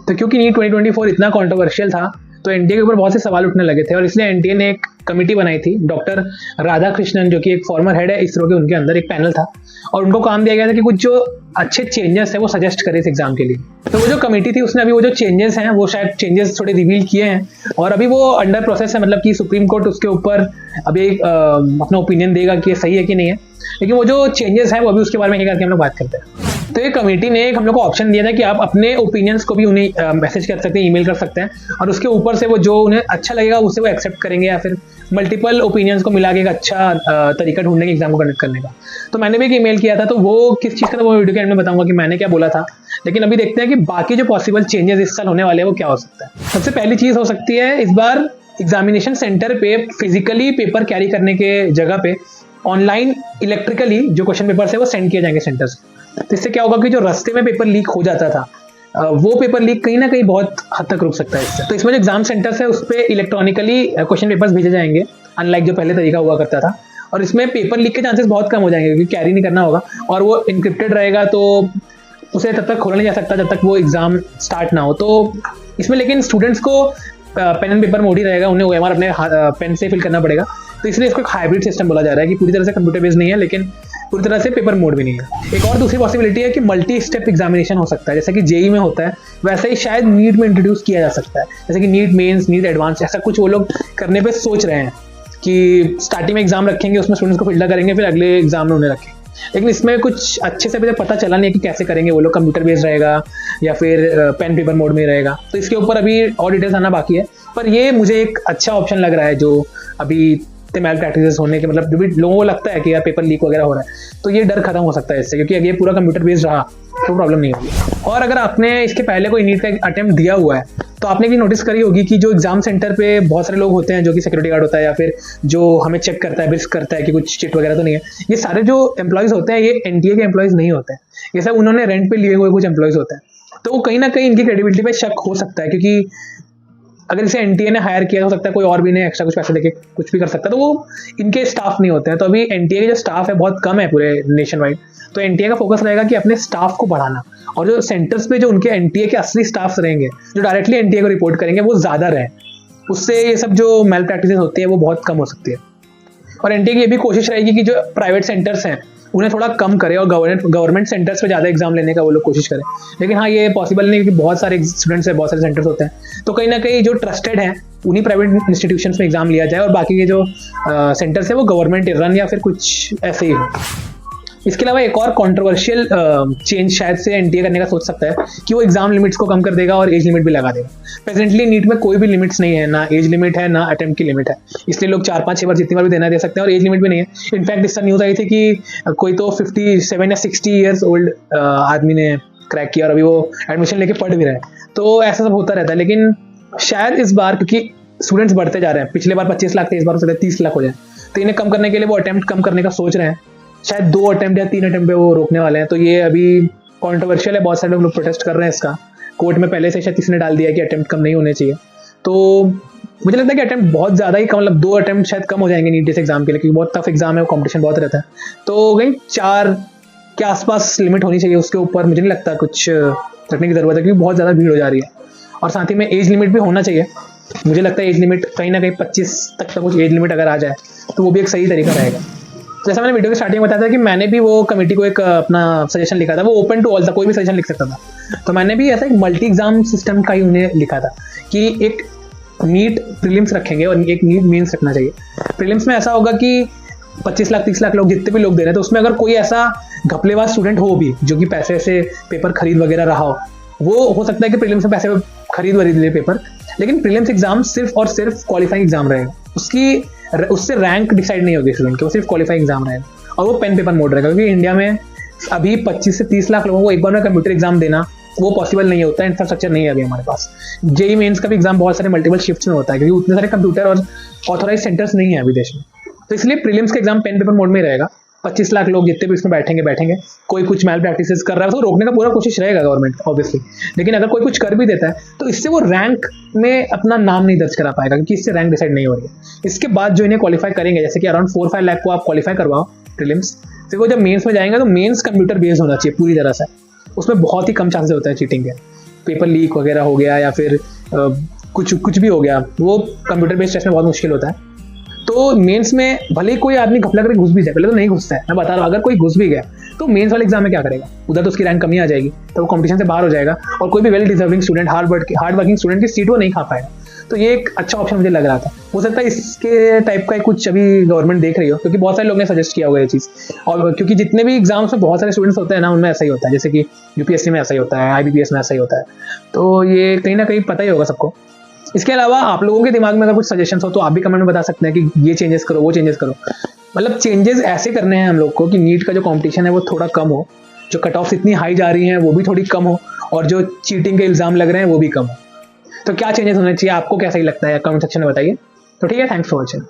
तो क्योंकि नीट 2024 इतना कंट्रोवर्शियल था तो एनटीए के ऊपर बहुत से सवाल उठने लगे थे और इसलिए एनटीए ने एक कमेटी बनाई थी। डॉक्टर राधाकृष्णन जो कि एक फॉर्मर हेड है इसरो के, उनके अंदर एक पैनल था और उनको काम दिया गया था कि कुछ जो अच्छे चेंजेस है वो सजेस्ट करे इस एग्जाम के लिए। तो वो जो कमेटी थी उसने अभी वो जो चेंजेस हैं वो शायद चेंजेस थोड़े रिवील किए हैं और अभी वो अंडर प्रोसेस है, मतलब कि सुप्रीम कोर्ट उसके ऊपर अभी अपना ओपिनियन देगा कि ये सही है कि नहीं है। लेकिन वो जो चेंजेस है वो अभी उसके बारे में करके हम लोग बात करते हैं। तो ये कमेटी ने एक हम लोग को ऑप्शन दिया था कि आप अपने ओपिनियंस को भी उन्हें मैसेज कर सकते हैं, ईमेल कर सकते हैं और उसके ऊपर से वो जो उन्हें अच्छा लगेगा उसे वो एक्सेप्ट करेंगे या फिर मल्टीपल ओपिनियंस को मिला के एक अच्छा तरीका ढूंढने के एग्जाम को कंडक्ट करने का। तो मैंने भी एक ईमेल किया था, तो वो किस चीज़ का था वो वीडियो के एंड में बताऊंगा कि मैंने क्या बोला था। लेकिन अभी देखते हैं कि बाकी जो पॉसिबल चेंजेस इस साल होने वाले हैं वो क्या हो सकता है। सबसे पहली चीज़ हो सकती है इस बार एग्जामिनेशन सेंटर पे फिजिकली पेपर कैरी करने के जगह पे ऑनलाइन इलेक्ट्रिकली जो क्वेश्चन पेपर है वो सेंड किए जाएंगे सेंटर से। तो इससे क्या होगा कि जो रास्ते में पेपर लीक हो जाता था वो पेपर लीक कहीं ना कहीं बहुत हद तक रुक सकता है इससे। तो इसमें जो एग्जाम सेंटर्स है उस पर इलेक्ट्रॉनिकली क्वेश्चन पेपर्स भेजे जाएंगे, अनलाइक जो पहले तरीका हुआ करता था। और इसमें पेपर लीक के चांसेस बहुत कम हो जाएंगे क्योंकि कैरी नहीं करना होगा और वो इनक्रिप्टेड रहेगा, तो उसे तब तक खोला नहीं जा सकता जब तक वो एग्जाम स्टार्ट ना हो। तो इसमें लेकिन स्टूडेंट्स को पेन एंड पेपर मोड ही रहेगा, उन्हें OMR अपने पेन से फिल करना पड़ेगा। तो इसलिए इसको एक हाइब्रिड सिस्टम बोला जा रहा है कि पूरी तरह से कंप्यूटर बेस्ड नहीं है लेकिन पूरी तरह से पेपर मोड भी नहीं है। एक और दूसरी पॉसिबिलिटी है कि मल्टी स्टेप एग्जामिनेशन हो सकता है, जैसे कि जेई में होता है वैसे ही शायद नीट में इंट्रोड्यूस किया जा सकता है, जैसे कि नीट मेंस, नीट एडवांस, ऐसा कुछ वो लोग करने पे सोच रहे हैं कि स्टार्टिंग में एग्जाम रखेंगे, उसमें स्टूडेंट्स को फिल्टर करेंगे, फिर अगले एग्जाम में उन्हें रखेंगे। लेकिन इसमें कुछ अच्छे से पता चला नहीं है कि कैसे करेंगे वो लोग, कंप्यूटर बेस्ड रहेगा या फिर पेन पेपर मोड में रहेगा। तो इसके ऊपर अभी और डिटेल्स आना बाकी है, पर ये मुझे एक अच्छा ऑप्शन लग रहा है जो अभी मैल प्रैक्टिस होने के, मतलब जो भी लोगों को लगता है कि यार पेपर लीक वगैरह हो रहा है तो ये डर खत्म हो सकता है इससे, क्योंकि अगर ये पूरा कंप्यूटर बेस्ड रहा तो प्रॉब्लम नहीं होगी। और अगर आपने इसके पहले कोई नीट का अटेम्प्ट दिया हुआ है तो आपने भी नोटिस करी होगी कि जो एग्जाम सेंटर पे बहुत सारे लोग होते हैं जो कि सिक्योरिटी गार्ड होता है या फिर जो हमें चेक करता है, विस्क करता है कि कुछ चिट वगैरह तो नहीं है, ये सारे जो एम्प्लॉयज होते हैं ये एनटीए के एम्प्लॉयज नहीं होते हैं, ये सब उन्होंने रेंट पे लिए हुए कुछ एम्प्लॉयज होते हैं। तो कहीं ना कहीं इनकी क्रेडिबिलिटी पे शक हो सकता है, क्योंकि अगर इसे एनटीए ने हायर किया हो सकता है कोई और भी ने एक्स्ट्रा कुछ पैसे देके कुछ भी कर सकता है, तो वो इनके स्टाफ नहीं होते हैं। तो अभी एनटीए के जो स्टाफ है बहुत कम है पूरे नेशन वाइड, तो एनटीए का फोकस रहेगा कि अपने स्टाफ को बढ़ाना और जो सेंटर्स पे जो उनके एनटीए के असली स्टाफ रहेंगे जो डायरेक्टली एनटीए को रिपोर्ट करेंगे वो ज़्यादा रहे, उससे ये सब जो मेल प्रैक्टिसेस होती है वो बहुत कम हो सकती है। और एनटीए की ये भी कोशिश रहेगी कि जो प्राइवेट सेंटर्स हैं उन्हें थोड़ा कम करे और गवर्नमेंट सेंटर्स पे ज़्यादा एग्जाम लेने का वो लोग कोशिश करें। लेकिन हाँ, ये पॉसिबल नहीं क्योंकि बहुत सारे स्टूडेंट्स हैं, बहुत सारे सेंटर्स होते हैं, तो कहीं ना कहीं जो ट्रस्टेड हैं उन्हीं प्राइवेट इंस्टीट्यूशंस में एग्जाम लिया जाए और बाकी के जो सेंटर्स है वो गवर्नमेंट रन या फिर कुछ ऐसे ही हो। इसके अलावा एक और कंट्रोवर्शियल चेंज शायद से एनटीए करने का सोच सकता है कि वो एग्जाम लिमिट्स को कम कर देगा और एज लिमिट भी लगा देगा। प्रेजेंटली नीट में कोई भी लिमिट्स नहीं है, ना एज लिमिट है ना अटेम्प्ट की लिमिट है, इसलिए लोग 4-5-6 बार जितनी बार भी देना दे सकते हैं और एज लिमिट भी नहीं है। इनफैक्ट इसका न्यूज़ आई थी कि कोई तो 57 या 60 ईयर्स ओल्ड आदमी ने क्रैक किया और अभी वो एडमिशन लेके पढ़ भी रहे हैं। तो ऐसा सब होता रहता है, लेकिन शायद इस बार क्योंकि स्टूडेंट्स बढ़ते जा रहे हैं, पिछले बार 25 लाख थे, इस बार हो सकता है 30 लाख हो जाए, तो इन्हें कम करने के लिए वो अटेम्प्ट कम करने का सोच रहे हैं। शायद 2 अटेम्प्ट या 3 अटेम्प्ट पे वो रोकने वाले हैं। तो ये अभी कॉन्ट्रोवर्शियल है, बहुत सारे लोग प्रोटेस्ट कर रहे हैं इसका। कोर्ट में पहले से शायद किसी ने डाल दिया कि अटेम्प्ट कम नहीं होने चाहिए। तो मुझे लगता है कि अटेम्प्ट बहुत ज़्यादा ही कम, मतलब 2 अटेम्प्ट शायद कम हो जाएंगे नीट जैसे एग्जाम के लिए, क्योंकि बहुत टफ एग्जाम है, कॉम्पिटिशन बहुत रहता है। तो कहीं 4 के आसपास लिमिट होनी चाहिए, उसके ऊपर मुझे नहीं लगता कुछ रखने की ज़रूरत है, क्योंकि बहुत ज़्यादा भीड़ हो जा रही है। और साथ ही में एज लिमिट भी होना चाहिए, मुझे लगता है एज लिमिट कहीं ना कहीं 25 तक का कुछ एज लिमिट अगर आ जाए तो वो भी एक सही तरीका रहेगा। जैसा मैंने वीडियो के स्टार्टिंग में बताया था कि मैंने भी वो कमेटी को एक अपना सजेशन लिखा था, वो ओपन टू ऑल था, कोई भी सजेशन लिख सकता था। तो मैंने भी ऐसा एक मल्टी एग्जाम सिस्टम का ही उन्हें लिखा था कि एक नीट प्रीलिम्स रखेंगे और एक नीट मेंस रखना चाहिए। प्रीलिम्स में ऐसा होगा कि 25 लाख 30 लाख लोग जितने भी लोग दे रहे हैं, तो उसमें अगर कोई ऐसा घपलेबाज स्टूडेंट हो भी जो कि पैसे से पेपर खरीद वगैरह रहा हो वो सकता है कि प्रीलिम्स में पैसे खरीद ले पेपर, लेकिन प्रीलिम्स एग्जाम सिर्फ और सिर्फ क्वालिफाइंग एग्जाम रहेगा, उससे रैंक डिसाइड नहीं होगी स्टूडेंट की, वो सिर्फ क्वालिफाइंग एग्जाम रहेगा और वो पेन पेपर मोड रहेगा। क्योंकि इंडिया में अभी 25 से 30 लाख लोगों को एक बार में कंप्यूटर एग्जाम देना वो पॉसिबल नहीं होता है, इंफ्रास्ट्रक्चर नहीं है अभी हमारे पास। जेई मेंस का भी एग्जाम बहुत सारे मल्टीपल शिफ्ट्स में होता है, क्योंकि उतने सारे कंप्यूटर और ऑथोराइज सेंटर्स नहीं है अभी देश में। तो इसलिए प्रीलिम्स का एग्जाम पेन पेपर मोड में रहेगा। 25 लाख लोग जितने भी इसमें बैठेंगे, कोई कुछ मैल प्रैक्टिसेस कर रहा है तो रोकने का पूरा कोशिश रहेगा गवर्नमेंट ऑब्वियसली, लेकिन अगर कोई कुछ कर भी देता है तो इससे वो रैंक में अपना नाम नहीं दर्ज करा पाएगा, क्योंकि इससे रैंक डिसाइड नहीं हो रही है। इसके बाद जो इन्हें क्वालिफाई करेंगे, जैसे कि अराउंड 4-5 लाख को आप क्वालिफाई करवाओ प्रीलिम्स, फिर वो जब मेंस में जाएंगे तो मेंस कंप्यूटर बेस्ड होना चाहिए पूरी तरह से, उसमें बहुत ही कम चांसेस होता है चीटिंग के। पेपर लीक वगैरह हो गया या फिर कुछ कुछ भी हो गया, वो कंप्यूटर बेस्ड टेस्ट में बहुत मुश्किल होता है। तो मेंस में भले ही कोई आदमी घपला करके घुस भी जाए, पहले तो नहीं घुसता है, मैं बता रहा हूँ, अगर कोई घुस भी गया तो मेंस वाले एग्जाम में क्या करेगा, उधर तो उसकी रैंक कमी आ जाएगी, तो वो कंपटीशन से बाहर हो जाएगा और कोई भी well deserving student, hard working student की सीट वो नहीं खा पाएगा। तो ये एक अच्छा ऑप्शन मुझे लग रहा था। हो सकता है इसके टाइप का कुछ अभी गवर्नमेंट देख रही हो, क्योंकि बहुत सारे लोगों ने सजेस्ट किया होगा ये चीज़। और क्योंकि जितने भी एग्जाम्स में बहुत सारे स्टूडेंट्स होते हैं ना, उनमें ऐसा ही होता है, जैसे कि यूपीएससी में ऐसा ही होता है, आईबीपीएस में ऐसा ही होता है। तो ये कहीं ना कहीं पता ही होगा सबको। इसके अलावा आप लोगों के दिमाग में अगर कुछ सजेशंस हो तो आप भी कमेंट में बता सकते हैं कि ये चेंजेस करो, वो चेंजेस करो। मतलब चेंजेस ऐसे करने हैं हम लोग को कि नीट का जो कंपटीशन है वो थोड़ा कम हो, जो कट ऑफ्स इतनी हाई जा रही हैं वो भी थोड़ी कम हो, और जो चीटिंग के इल्जाम लग रहे हैं वो भी कम हो। तो क्या चेंजेस होने चाहिए, आपको क्या सही लगता है, कमेंट सेक्शन में बताइए। तो ठीक है, थैंक्स फॉर वॉचिंग।